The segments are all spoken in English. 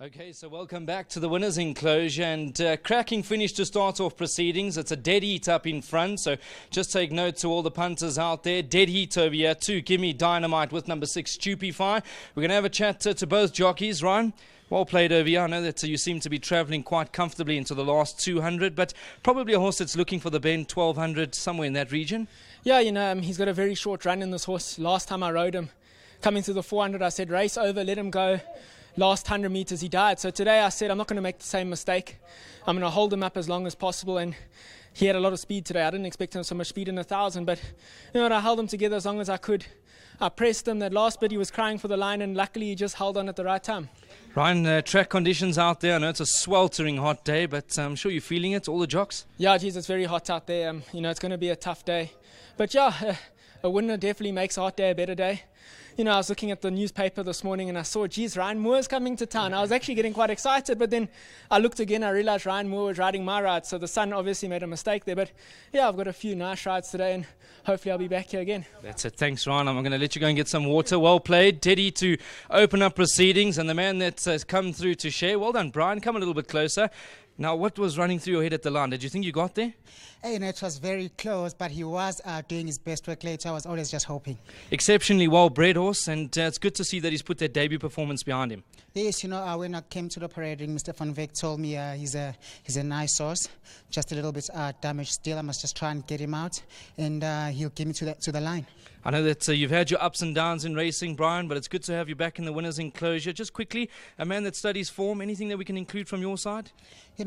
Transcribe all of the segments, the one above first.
Okay, so welcome back to the winners' enclosure, and cracking finish to start off proceedings. It's a dead heat up in front, so just take note to all the punters out there. Dead heat over here, 2 Gimme Dynamite with number 6 Stupefy. We're going to have a chat to both jockeys. Ryan, well played over here. I know that you seem to be travelling quite comfortably into the last 200, but probably a horse that's looking for the bend 1200, somewhere in that region. Yeah, he's got a very short run in this horse. Last time I rode him, coming through the 400, I said race over, let him go. Last 100 meters he died. So today I said I'm not going to make the same mistake. I'm going to hold him up as long as possible, and he had a lot of speed today. I didn't expect him so much speed in 1,000, but I held him together as long as I could. I pressed him. That last bit he was crying for the line, and luckily he just held on at the right time. Ryan, track conditions out there. I know it's a sweltering hot day, but I'm sure you're feeling it, all the jocks? Yeah, geez, it's very hot out there. It's going to be a tough day. But yeah, a winner definitely makes a hot day a better day. I was looking at the newspaper this morning and I saw, geez, Ryan Moore's coming to town. I was actually getting quite excited, but then I looked again, I realized Ryan Moore was riding my ride, so the sun obviously made a mistake there. But yeah, I've got a few nice rides today, and hopefully I'll be back here again. That's it. Thanks, Ryan. I'm going to let you go and get some water. Well played. Teddy to open up proceedings, and the man that's come through to share. Well done, Brian. Come a little bit closer. Now, what was running through your head at the line? Did you think you got there? It was very close, but he was doing his best work later. I was always just hoping. Exceptionally well-bred horse, and it's good to see that he's put that debut performance behind him. Yes, when I came to the parade ring, Mr. Van Wyk told me he's a nice horse, just a little bit damaged still. I must just try and get him out, and he'll give me to the line. I know that you've had your ups and downs in racing, Brian, but it's good to have you back in the winners' enclosure. Just quickly, a man that studies form, anything that we can include from your side?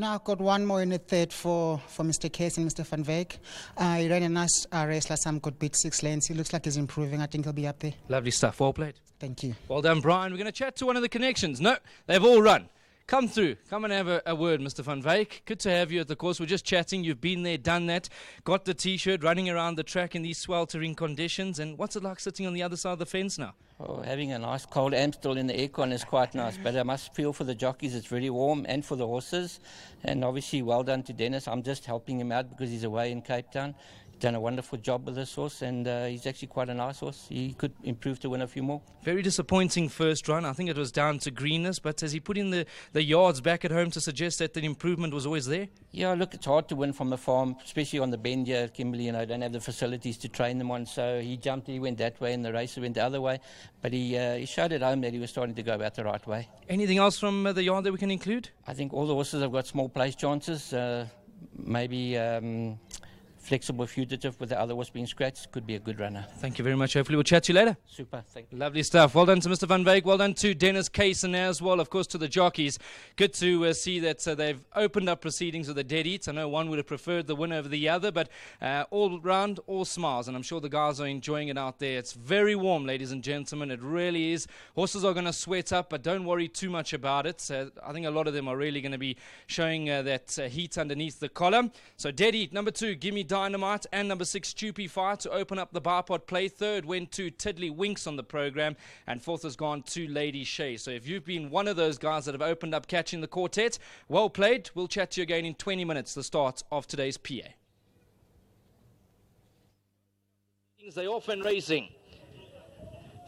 I've got one more in the third for Mr. Case and Mr. Van Wyk. He ran a nice race last time, got beat 6 lanes. He looks like he's improving. I think he'll be up there. Lovely stuff. Well played. Thank you. Well done, Brian. We're going to chat to one of the connections. No, they've all run. Come through. Come and have a word, Mr. Van Wyk. Good to have you at the course. We're just chatting. You've been there, done that. Got the T-shirt, running around the track in these sweltering conditions. And what's it like sitting on the other side of the fence now? Oh, having a nice cold Amstel in the aircon is quite nice. But I must feel for the jockeys, it's very warm, and for the horses. And obviously, well done to Dennis. I'm just helping him out because he's away in Cape Town. Done a wonderful job with this horse, and he's actually quite a nice horse. He could improve to win a few more. Very disappointing first run. I think it was down to greenness, but has he put in the yards back at home to suggest that the improvement was always there? Yeah, look, it's hard to win from a farm, especially on the bend here at Kimberley. Don't have the facilities to train them on, so he jumped, he went that way, and the racer went the other way. But he showed at home that he was starting to go about the right way. Anything else from the yard that we can include? I think all the horses have got small place chances. Maybe Flexible Fugitive with the other horse being scratched could be a good runner. Thank you very much. Hopefully we'll chat to you later. Super, thank you. Lovely stuff. Well done to Mr. Van Wyk. Well done to Dennis Kaysen as well. Of course, to the jockeys. Good to see that they've opened up proceedings with the dead heats. I know one would have preferred the winner over the other, but all round, all smiles. And I'm sure the guys are enjoying it out there. It's very warm, ladies and gentlemen. It really is. Horses are going to sweat up, but don't worry too much about it. I think a lot of them are really going to be showing that heat underneath the collar. So dead heat, number 2, Gimme Dynamite, and number 6, Stupefy to open up the bipod play. Third went to Tiddly Winks on the program, and fourth has gone to Lady Shay. So if you've been one of those guys that have opened up catching the quartet, well played. We'll chat to you again in 20 minutes, the start of today's PA. They're off and racing.